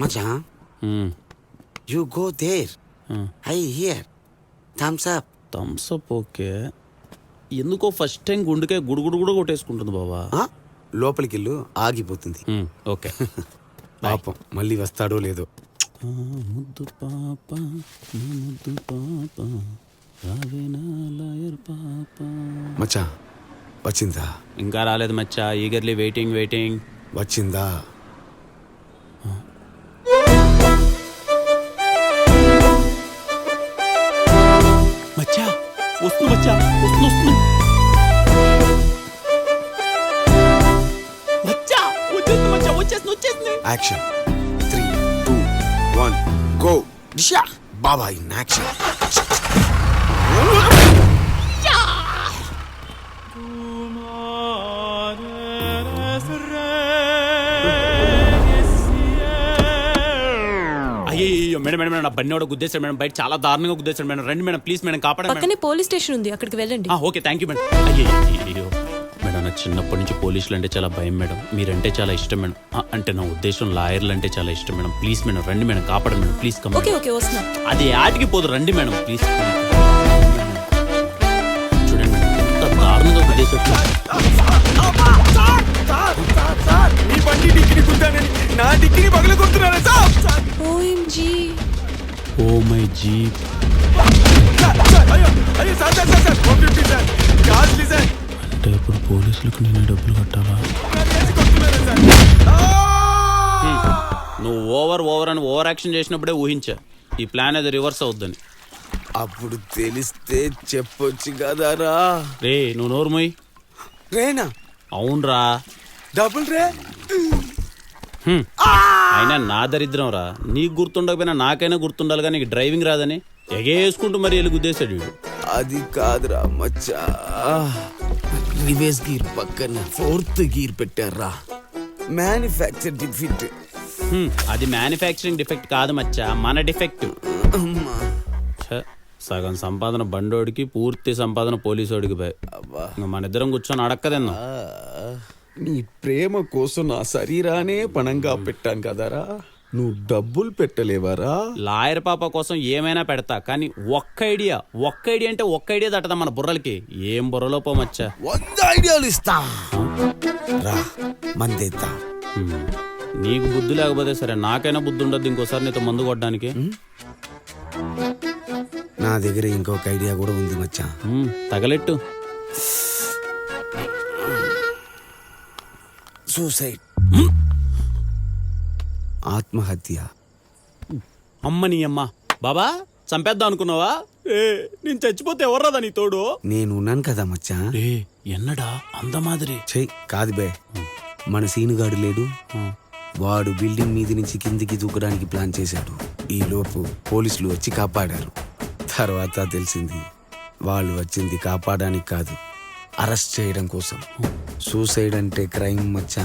మచా you go there I hear Thums Up. Thums Up okay, ఎందుకో first time గుండెకే గుడుగుడు కూడా కొట్టేసుకుంటుంది బాబా. లోపలికి వెళ్ళు, ఆగిపోతుంది. ఓకే. పాపం మళ్ళీ వస్తాడో లేదో. ముద్దు పాప ముద్దు పాప రావేనా లాయర్ పాప. మచ్చా వచ్చిందా? ఇంకా రాలేదు మచ్చా, ఈగర్లీ వెయిటింగ్ వెయిటింగ్. వచ్చిందా? మచ్చా వస్తుంది, మచ్చా వస్తుంది వస్తుంది. మచ్చా వచ్చేస్తుంది, మచ్చా వచ్చేస్తుంది వచ్చేస్తుంది. Action 3, 2, 1 go. Disha Baba in action. అయ్యో మేడం మేడం నా బండి కూడా గుద్దేశాడు మేడం, బయట చాలా దారుణంగా గుద్దేశాడు మేడం. రండి మేడం ప్లీజ్ మేడం, కాపాడండి. పక్కనే పోలీస్ స్టేషన్ ఉంది, అక్కడికి వెళ్ళండి. Okay thank you madam. అయ్యో మేడం నాకు చిన్నప్పటి నుంచి పోలీసులు అంటే చాలా భయం మేడం, మీరంటే చాలా ఇష్టం మేడం. అంటే నా ఉద్దేశం లాయర్లు అంటే చాలా ఇష్టం మేడం. ప్లీజ్ మేడం రండి మేడం, కాపాడండి madam please. Come. Okay okay వస్తున్నా. అది ఆటికి పోదు, రండి మేడం ప్లీజ్. చూడండి మేడం ఎంత దారుణంగా గుద్దేశాడు. మీ బండి డిక్కిని గుద్దానని నా డిక్కిని పగలగొడుతున్నారా sir? OMG. Oh my jeep. అయ్యో sir sir sir sir 150 sir costly sir. అంటే ఇప్పుడు పోలీసులకు నేను డబ్బులు కట్టాలా? నువ్వు ఓవర్ అని ఓవర్ యాక్షన్ చేసినప్పుడే ఊహించా ఈ ప్లాన్ అది రివర్స్ అవుద్దని. అప్పుడు తెలిస్తే చెప్పొచ్చు కదరా. రే నువ్వు నోరు మొయ్. రేనా? అవునరా. డబుల్ రే. అయినా నా దరిద్రం రా, నీకు గుర్తుండకపోయినా నాకైనా గుర్తుండాలి కానీ నీకు డ్రైవింగ్ రాదని ఎగేసుకుంటూ మరి వెళ్ళి గుద్దేశాడు వీడు. అది కాదురా మచ్చా, రివర్స్ గీర్ పక్కన 4th గీర్ పెట్టారా. Manufacture defect. అది మ్యానుఫ్యాక్చరింగ్ డిఫెక్ట్ కాదు మచ్చా, మన డిఫెక్ట్. సగం సంపాదన బండోడికి, పూర్తి సంపాదన పోలీసోడికి పోయి మన ఇద్దరం కూర్చొని అడక్కదన్నా. నీ ప్రేమ కోసం నా శరీరానే పణంగా పెట్టాను కదరా, నువ్వు డబ్బులు పెట్టలేవారా? లాయర్ పాప కోసం ఏమైనా పెడతా, కానీ ఒక్క ఐడియా అంటే ఒక్క ఐడియా తట్టదా మన బుర్రలకి. ఏం బుర్రలో పోమచ్చా. 100 ఐడియాలు ఇస్తా రా, మందేద్దా. నీకు బుద్ధి లేకపోతే సరే, నాకైనా బుద్ధి ఉండద్దు ఇంకోసారి నీతో మందు కొట్టడానికి. నా దగ్గర ఇంకొక ఐడియా కూడా ఉంది మచ్చా. తగలెట్టు. సూసైడ్, ఆత్మహత్య. అమ్మని అమ్మ బాబా చంపేద్దాం అనుకున్నావా? నేను చచ్చిపోతే ఎవర్రాదా నీ తోడు? నేను ఉన్నాను కదా మచ్చా. ఎన్నడా అందమాదిరి చెయ్ కాదు బే, మన సీనుగాడు లేడు, వాడు బిల్డింగ్ మీద నుంచి కిందికి దూకడానికి ప్లాన్ చేశాడు. ఈ లోపు పోలీసులు వచ్చి కాపాడారు. తర్వాత తెలిసింది వాళ్ళు వచ్చింది కాపాడడానికి కాదు, అరెస్ట్ చేయడం కోసం. సూసైడ్ అంటే క్రైమ్ మచ్చా,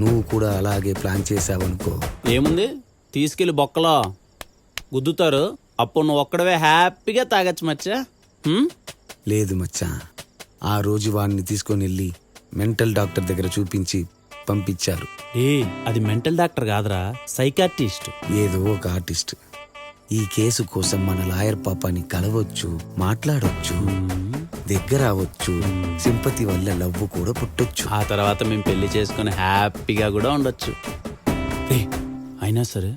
నువ్వు కూడా అలాగే ప్లాన్ చేసావనుకో. ఏముంది, తీసుకెళ్లి బొక్కలో గుద్దుతారు, అప్పుడు నువ్వు ఒక్కడవే హ్యాపీగా తాగొచ్చు మచ్చా. లేదు మచ్చా, ఆ రోజు వాడిని తీసుకొని వెళ్ళి మెంటల్ డాక్టర్ దగ్గర చూపించి పంపించారు. అది మెంటల్ డాక్టర్ కాదురా, సైకాట్రిస్ట్. ఏదో ఒక ఆర్టిస్ట్. ఈ కేసు కోసం మన లాయర్ పాపాని కలవచ్చు, మాట్లాడొచ్చు, దగ్గర అవ్వచ్చు, సింపతి వల్ల లవ్ కూడా పుట్టొచ్చు. ఆ తర్వాత మేము పెళ్లి చేసుకుని హ్యాపీగా కూడా ఉండొచ్చు. అయినా సరే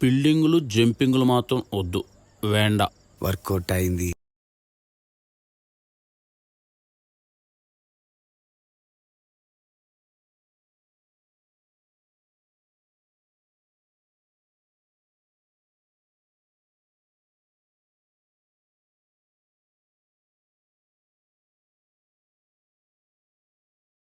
బిల్డింగులు జంపింగులు మాత్రం వద్దు, వేండా. వర్కౌట్ అయింది.